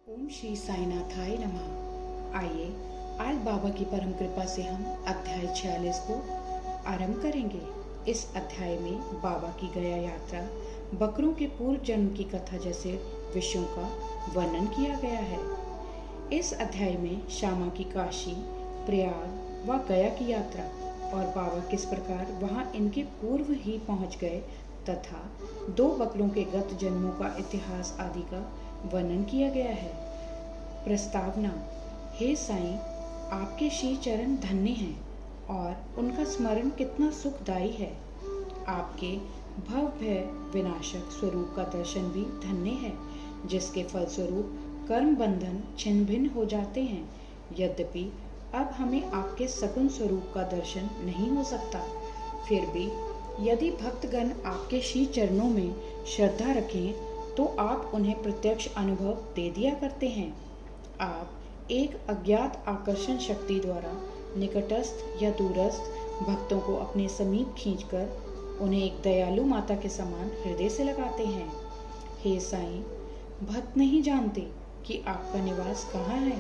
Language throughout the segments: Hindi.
ओम श्री साईनाथाय नमः। आइए आज बाबा की परम कृपा से हम अध्याय 46 को आरंभ करेंगे। इस अध्याय में बाबा की गया यात्रा, बकरों के पूर्व जन्म की कथा जैसे विषयों का वर्णन किया गया है। इस अध्याय में श्यामा की काशी, प्रयाग व गया की यात्रा और बाबा किस प्रकार वहां इनके पूर्व ही पहुंच गए तथा 2 बकरों के गत जन्मों का इतिहास आदि का वर्णन किया गया है। प्रस्तावना। हे साईं, आपके श्री चरण धन्य हैं और उनका स्मरण कितना सुखदायी है। आपके भवभय विनाशक स्वरूप का दर्शन भी धन्य है, जिसके फलस्वरूप कर्म बंधन छिन्न भिन्न हो जाते हैं। यद्यपि अब हमें आपके सगुण स्वरूप का दर्शन नहीं हो सकता, फिर भी यदि भक्तगण आपके श्री चरणों में श्रद्धा रखें तो आप उन्हें प्रत्यक्ष अनुभव दे दिया करते हैं। आप एक अज्ञात आकर्षण शक्ति द्वारा निकटस्थ या दूरस्थ भक्तों को अपने समीप खींचकर उन्हें एक दयालु माता के समान हृदय से लगाते हैं। हे साईं, भक्त नहीं जानते कि आपका निवास कहाँ है,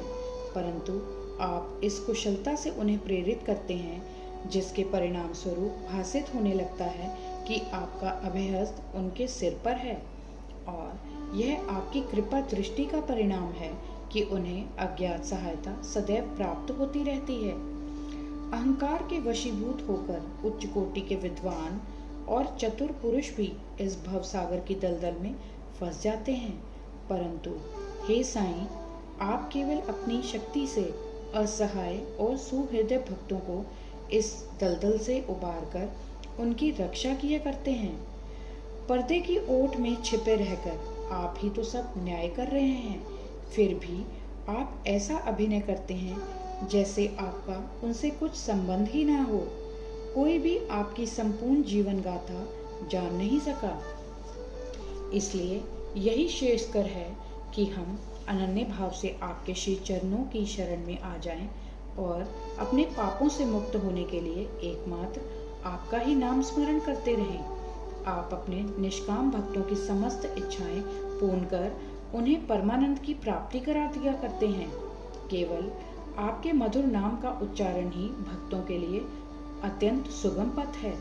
परंतु आप इस कुशलता से उन्हें प्रेरित करते हैं, जिसके परिणाम स्वरूप भासित होने लगता है कि आपका अभयहस्त उनके सिर पर है और यह आपकी कृपा दृष्टि का परिणाम है कि उन्हें अज्ञात सहायता सदैव प्राप्त होती रहती है। अहंकार के वशीभूत होकर उच्च कोटि के विद्वान और चतुर पुरुष भी इस भवसागर की दलदल में फंस जाते हैं, परंतु हे साईं, आप केवल अपनी शक्ति से असहाय और सुहृदय भक्तों को इस दलदल से उबारकर उनकी रक्षा किया करते हैं। पर्दे की ओट में छिपे रहकर आप ही तो सब न्याय कर रहे हैं, फिर भी आप ऐसा अभिनय करते हैं जैसे आपका उनसे कुछ संबंध ही ना हो। कोई भी आपकी संपूर्ण जीवन गाथा जान नहीं सका। इसलिए यही श्रेयस्कर है कि हम अनन्य भाव से आपके श्री चरणों की शरण में आ जाएं और अपने पापों से मुक्त होने के लिए एकमात्र आपका ही नाम स्मरण करते रहें। आप अपने निष्काम भक्तों की समस्त इच्छाएं पूर्ण कर उन्हें परमानंद की प्राप्ति करा दिया करते हैं। केवल आपके मधुर नाम का उच्चारण ही भक्तों के लिए अत्यंत सुगम पथ है।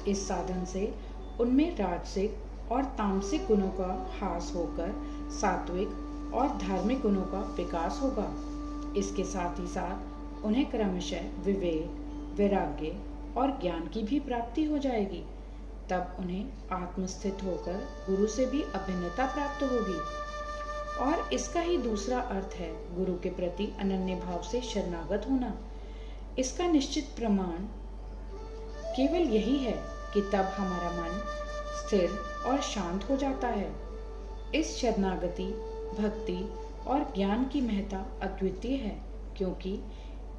इस साधन से उनमें राजसिक और तामसिक गुणों का ह्रास होकर सात्विक और धार्मिक गुणों का विकास होगा। इसके साथ ही साथ उन्हें क्रमशः विवेक, वैराग्य और ज्ञान की भी प्राप्ति हो जाएगी। तब उन्हें आत्मस्थित होकर गुरु से भी अभिन्नता प्राप्त होगी। और इसका ही दूसरा अर्थ है गुरु के प्रति अनन्य भाव से शरणागत होना। इसका निश्चित प्रमाण केवल यही है कि तब हमारा मन स्थिर और शांत हो जाता है। इस शरणागति, भक्ति और ज्ञान की महत्ता अद्वितीय है, क्योंकि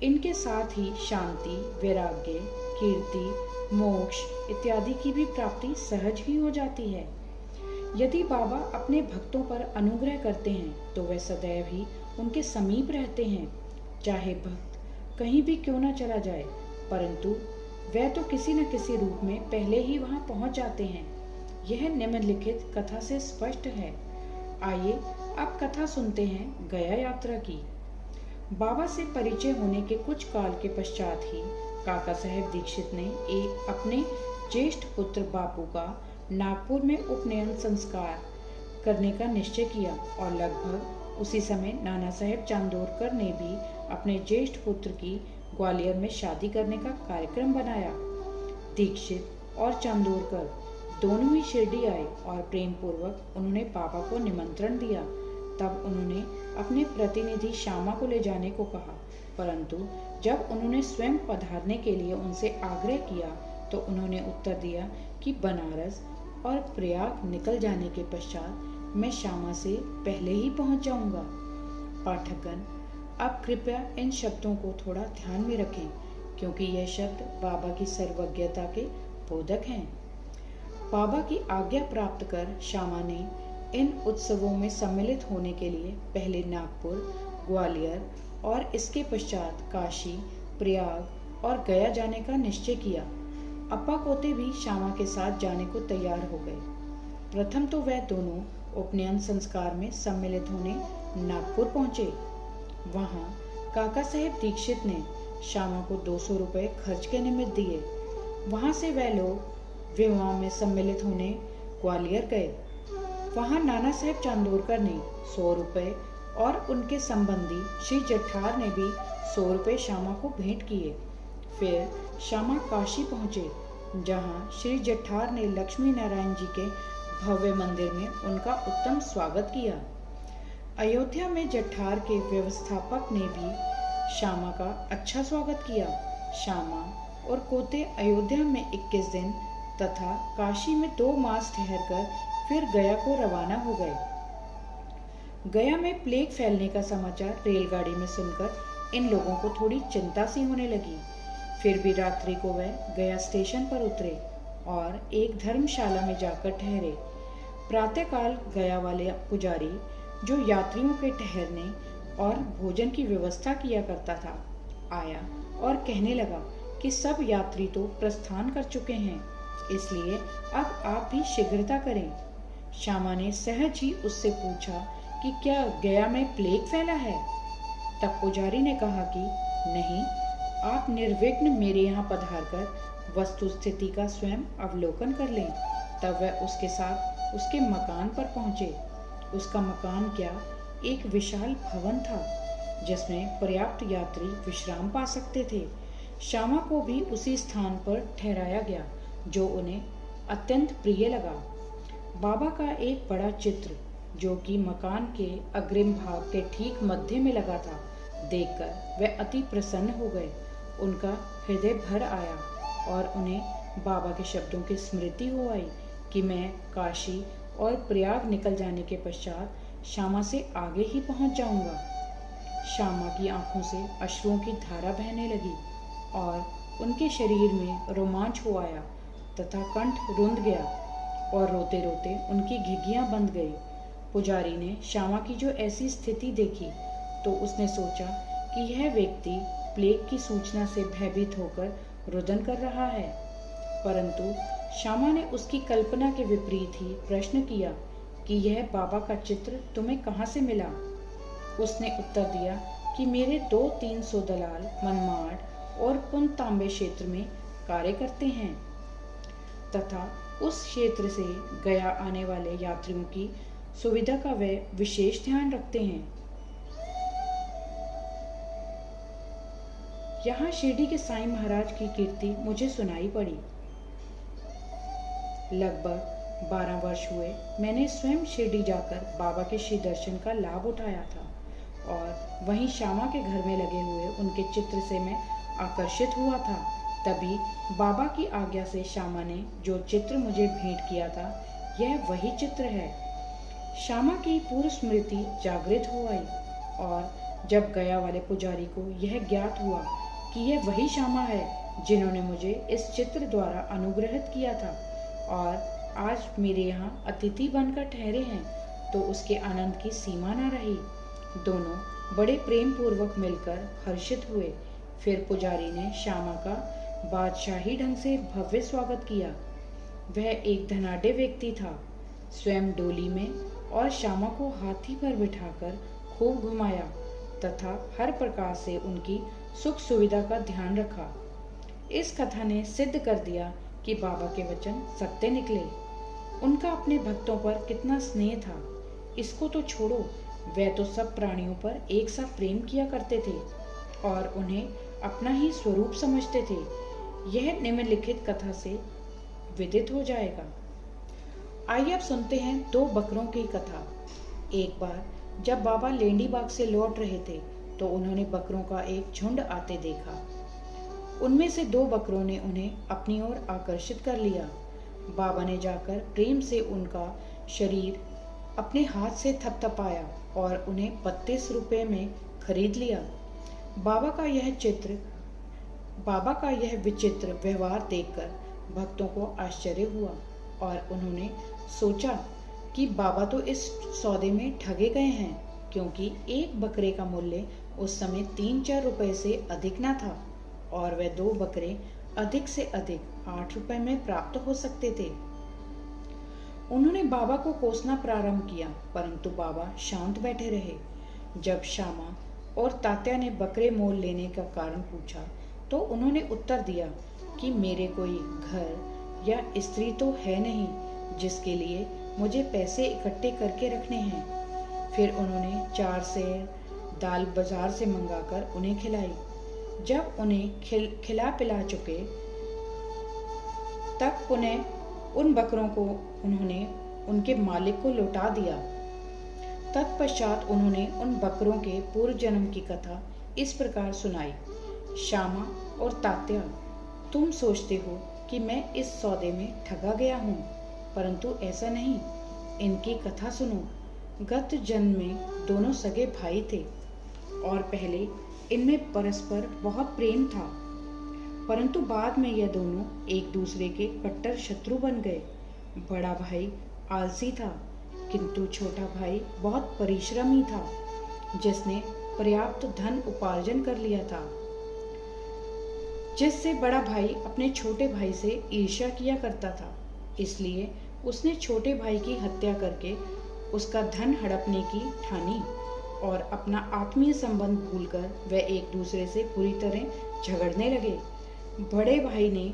इनके साथ ही शांति, वैराग्य, कीर्ति, मोक्ष इत्यादि की भी प्राप्ति सहज ही हो जाती है। यदि बाबा अपने भक्तों पर अनुग्रह करते हैं तो वे सदैव ही उनके समीप रहते हैं। चाहे भक्त कहीं भी क्यों न चला जाए, परंतु वह तो किसी न किसी रूप में पहले ही वहां पहुंच जाते हैं। यह निम्नलिखित कथा से स्पष्ट है। आइए अब कथा सुनते हैं गया यात्रा की। बाबा से परिचय होने के कुछ काल के पश्चात ही काका साहेब दीक्षित ने अपने ज्येष्ठ पुत्र बापू का नागपुर में उपनयन संस्कार करने का निश्चय किया और लगभग उसी समय नाना साहेब चांदोरकर ने भी अपने ज्येष्ठ पुत्र की ग्वालियर में शादी करने का कार्यक्रम बनाया। दीक्षित और चांदोरकर दोनों ही शिरडी आए और प्रेम पूर्वक उन्होंने बाबा को निमंत्रण दिया। तब उन्होंने अपने प्रतिनिधि श्यामा को ले जाने को कहा, परंतु जब उन्होंने स्वयं पधारने के लिए उनसे आग्रह किया तो उन्होंने उत्तर दिया कि बनारस और प्रयाग निकल जाने के पश्चात मैं श्यामा से पहले ही पहुंच जाऊंगा। पाठकगण, अब कृपया इन शब्दों को थोड़ा ध्यान में रखें, क्योंकि यह शब्द बाबा की सर्वज्ञता के बोधक हैं। बाबा की आज्ञा प्राप्त कर श्यामा ने इन उत्सवों में सम्मिलित होने के लिए पहले नागपुर, ग्वालियर और इसके पश्चात काशी, प्रयाग और गया जाने का निश्चय किया। अप्पा पोते भी श्यामा के साथ जाने को तैयार हो गए। प्रथम तो वह दोनों उपनयन संस्कार में सम्मिलित होने नागपुर पहुंचे। वहां काका साहेब दीक्षित ने श्यामा को 200 रुपए खर्च के निमित्त दिए। वहां से वह लोग विवाह में सम्मिलित होने ग्वालियर गए। वहां नाना साहेब चांदोरकर ने 100 रुपए और उनके संबंधी श्री जठार ने भी 100 रुपए श्यामा को भेंट किए। फिर श्यामा काशी पहुंचे, जहां श्री जठार ने लक्ष्मी नारायण जी के भव्य मंदिर में उनका उत्तम स्वागत किया। अयोध्या में जठार के व्यवस्थापक ने भी श्यामा का अच्छा स्वागत किया। श्यामा और कोते अयोध्या में 21 दिन तथा काशी में 2 मास ठहरकर फिर गया को रवाना हो गए। गया में प्लेग फैलने का समाचार रेलगाड़ी में सुनकर इन लोगों को थोड़ी चिंता सी होने लगी। फिर भी रात्रि को वह गया स्टेशन पर उतरे और एक धर्मशाला में जाकर ठहरे। प्रातःकाल गया वाले पुजारी, जो यात्रियों के ठहरने और भोजन की व्यवस्था किया करता था, आया और कहने लगा कि सब यात्री तो प्रस्थान कर चुके हैं, इसलिए अब आप भी शीघ्रता करें। श्यामा ने सहज ही उससे पूछा कि क्या गया में प्लेग फैला है? तब पुजारी ने कहा कि नहीं, आप निर्विघ्न मेरे यहाँ पधारकर वस्तु स्थिति का स्वयं अवलोकन कर लें। तब वह उसके साथ उसके मकान पर पहुंचे। उसका मकान क्या, एक विशाल भवन था जिसमें पर्याप्त यात्री विश्राम पा सकते थे। श्यामा को भी उसी स्थान पर ठहराया गया जो उन्हें अत्यंत प्रिय लगा। बाबा का एक बड़ा चित्र, जो कि मकान के अग्रिम भाग के ठीक मध्य में लगा था, देखकर वे अति प्रसन्न हो गए। उनका हृदय भर आया और उन्हें बाबा के शब्दों की स्मृति हो आई कि मैं काशी और प्रयाग निकल जाने के पश्चात श्यामा से आगे ही पहुंच जाऊंगा। श्यामा की आंखों से अश्रुओं की धारा बहने लगी और उनके शरीर में रोमांच हो आया तथा कंठ रुंध गया और रोते रोते उनकी घिघियां बंध गई। पुजारी ने श्यामा की जो ऐसी स्थिति देखी तो उसने सोचा कि यह व्यक्ति प्लेग की सूचना से भयभीत होकर रुदन कर रहा है, परंतु श्यामा ने उसकी कल्पना के विपरीत ही प्रश्न किया कि यह बाबा का चित्र तुम्हें कहाँ से मिला? उसने उत्तर दिया कि मेरे 200-300 दलाल मनमाड़ और पुन तांबे क्षेत्र में कार्य करते हैं तथा उस क्षेत्र से गया आने वाले यात्रियों की सुविधा का वे विशेष ध्यान रखते हैं। यहाँ शिरडी के साईं महाराज की कीर्ति मुझे सुनाई पड़ी। लगभग 12 वर्ष हुए मैंने स्वयं शिरडी जाकर बाबा के श्री दर्शन का लाभ उठाया था और वहीं श्यामा के घर में लगे हुए उनके चित्र से मैं आकर्षित हुआ था। तभी बाबा की आज्ञा से श्यामा ने जो चित्र मुझे भेंट किया था, यह वही चित्र है। श्यामा की पूर्व स्मृति जागृत हो आई और जब गया वाले पुजारी को यह ज्ञात हुआ कि यह वही श्यामा है जिन्होंने मुझे इस चित्र द्वारा अनुग्रहित किया था और आज मेरे यहाँ अतिथि बनकर ठहरे हैं, तो उसके आनंद की सीमा न रही। दोनों बड़े प्रेम पूर्वक मिलकर हर्षित हुए। फिर पुजारी ने श्यामा का बादशाही ढंग से भव्य स्वागत किया। वह एक धनाढ्य व्यक्ति था। स्वयं डोली में और श्यामा को हाथी पर बिठाकर खूब घुमाया तथा हर प्रकार से उनकी सुख सुविधा का ध्यान रखा। इस कथा ने सिद्ध कर दिया कि बाबा के वचन सत्य निकले। उनका अपने भक्तों पर कितना स्नेह था, इसको तो छोड़ो, वे तो सब प्राणियों पर एक सा प्रेम किया करते थे और उन्हें अपना ही स्वरूप समझते थे। यह निम्नलिखित कथा से विदित हो जाएगा। आइए अब सुनते हैं 2 बकरों की कथा। एक बार जब बाबा लेंडीबाग से लौट रहे थे तो उन्होंने बकरों का एक झुंड आते देखा। उनमें से 2 बकरों ने उन्हें अपनी ओर आकर्षित कर लिया। बाबा ने जाकर प्रेम से उनका शरीर अपने हाथ से थपथपाया और उन्हें 32 रुपए में खरीद लिया। बाबा का यह विचित्र व्यवहार देखकर भक्तों को आश्चर्य हुआ और उन्होंने सोचा कि बाबा तो इस सौदे में ठगे गए हैं, क्योंकि एक बकरे का मूल्य उस समय 3-4 रुपए से अधिक न था और वह 2 बकरे अधिक से अधिक 8 रुपए में प्राप्त हो सकते थे। उन्होंने बाबा को कोसना प्रारंभ किया, परंतु बाबा शांत बैठे रहे। जब श्यामा और तात्या ने बकरे मोल लेने का कारण पूछा तो उन्होंने उत्तर दिया कि मेरे कोई घर या स्त्री तो है नहीं जिसके लिए मुझे पैसे इकट्ठे करके रखने हैं। फिर उन्होंने 4 सेर दाल बाजार से मंगाकर उन्हें खिलाई। जब उन्हें खिला पिला चुके तब पुनः उन बकरों को उन्होंने उनके मालिक को लौटा दिया। तत्पश्चात उन्होंने उन बकरों के पूर्व जन्म की कथा इस प्रकार सुनाई। श्यामा और तात्या, तुम सोचते हो कि मैं इस सौदे में ठगा गया हूँ, परंतु ऐसा नहीं। इनकी कथा सुनो। गत जन्म में दोनों सगे भाई थे और पहले इनमें परस्पर बहुत प्रेम था, परंतु बाद में यह दोनों एक दूसरे के कट्टर शत्रु बन गए। बड़ा भाई आलसी था, किंतु छोटा भाई बहुत परिश्रमी था, जिसने पर्याप्त धन उपार्जन कर लिया था, जिससे बड़ा भाई अपने छोटे भाई से ईर्ष्या किया करता था। इसलिए उसने छोटे भाई की हत्या करके उसका धन हड़पने की ठानी और अपना आत्मीय संबंध भूलकर वह एक दूसरे से पूरी तरह झगड़ने लगे। बड़े भाई ने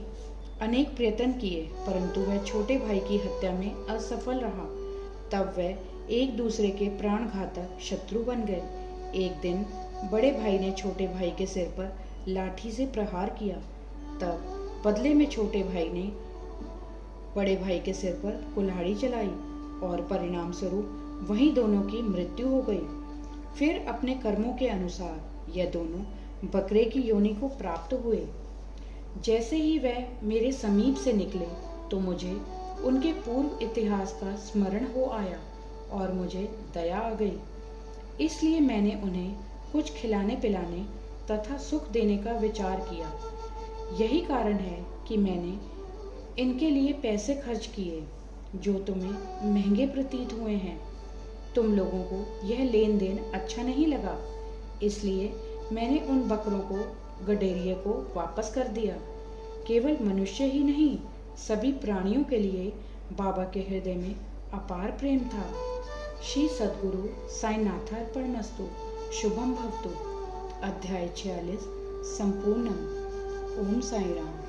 अनेक प्रयत्न किए, परंतु वह छोटे भाई की हत्या में असफल रहा। तब वह एक दूसरे के प्राणघातक शत्रु बन गए। एक दिन बड़े भाई ने छोटे भाई के सिर पर लाठी से प्रहार किया। तब बदले में छोटे भाई ने बड़े भाई के सिर पर कुल्हाड़ी चलाई और परिणाम स्वरूप वहीं दोनों की मृत्यु हो गई। फिर अपने कर्मों के अनुसार यह दोनों बकरे की योनि को प्राप्त हुए। जैसे ही वह मेरे समीप से निकले तो मुझे उनके पूर्व इतिहास का स्मरण हो आया और मुझे दया आ गई। इसलिए मैंने उन्हें कुछ खिलाने पिलाने तथा सुख देने का विचार किया। यही कारण है कि मैंने इनके लिए पैसे खर्च किए, जो तुम्हें महंगे प्रतीत हुए हैं। तुम लोगों को यह लेन देन अच्छा नहीं लगा, इसलिए मैंने उन बकरों को गडेरिए को वापस कर दिया। केवल मनुष्य ही नहीं, सभी प्राणियों के लिए बाबा के हृदय में अपार प्रेम था। श्री सद्गुरु साईनाथार्पणमस्तु। शुभम भवतु। अध्याय 46 संपूर्णम। ओम साई राम।